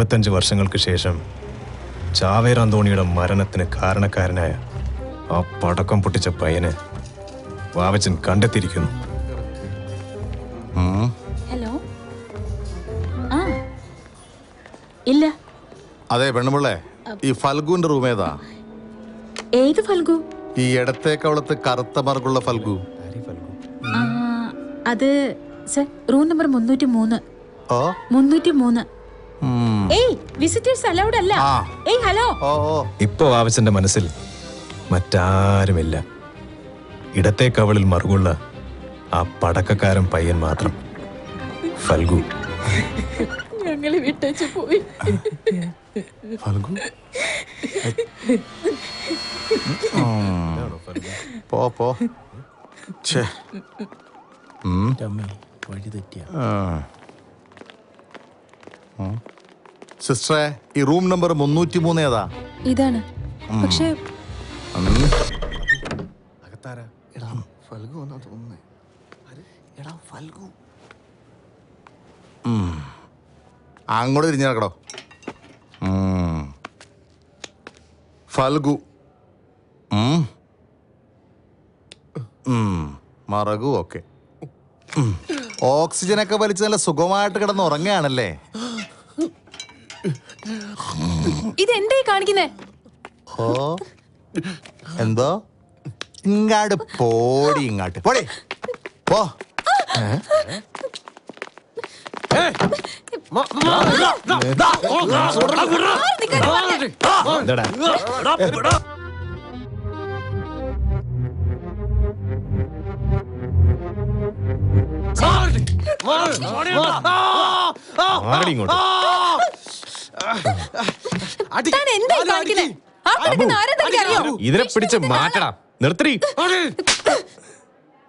25 വർഷങ്ങൾക്ക് ശേഷം ചാവേർ അന്തോണിയുടെ മരണത്തിന് കാരണക്കാരനായ ആ പടക്കം പൊട്ടിച്ച പയ്യനെ വാവച്ചൻ കണ്ടെത്തിയിരിക്കുന്നു. ഹലോ. ആ ഇല്ല. അതെ പെണ്ണുമുള്ളേ, ഈ ഫൽഗുവിന്റെ റൂം ഏതാ? ഏത് ഫൽഗു? ഈ ഇടത്തേക്കവളത്ത് കറുത്ത മറുകുള്ള ഫൽഗു. അത് സർ റൂം നമ്പർ 303. ഓ 303. ഏയ് വിസിറ്റേഴ്സ് അലൗഡ് അല്ല. ഏയ് ഹലോ. ഇപ്പൊ വാവച്ചന്റെ മനസ്സിൽ മറ്റാരുമില്ല. ഇടത്തേക്കവളിൽ മറുകുള്ള ആ പടക്കക്കാരൻ പയ്യൻ മാത്രം, ഫൽഗു. ഞങ്ങളെ വിട്ടേച്ച് പോയി. ഫൽഗു പോ പോ. സിസ്റ്ററെ, ഈ റൂം നമ്പർ 303 ഏതാ? ഇതാണ്. പക്ഷേ അങ്ങോട്ട് തിരിഞ്ഞടക്കടോ. ഫൽഗു മറകു. ഓക്കെ. ഓക്സിജനൊക്കെ വലിച്ച് നല്ല സുഖമായിട്ട് കിടന്ന് ഉറങ്ങുകയാണല്ലേ? ഇതെന്തേ കാണിക്കുന്നേ? ഓ എന്തോ? ഇങ്ങാട് പോടി, ഇങ്ങാട്ട് പോടി പോ. ഇതിനെ പിടിച്ച് മാറ്റണം. നിർത്തി.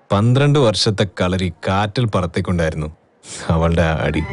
12 വർഷത്തെ കളരി കാറ്റിൽ പറത്തിക്കൊണ്ടായിരുന്നു അവളുടെ അടി.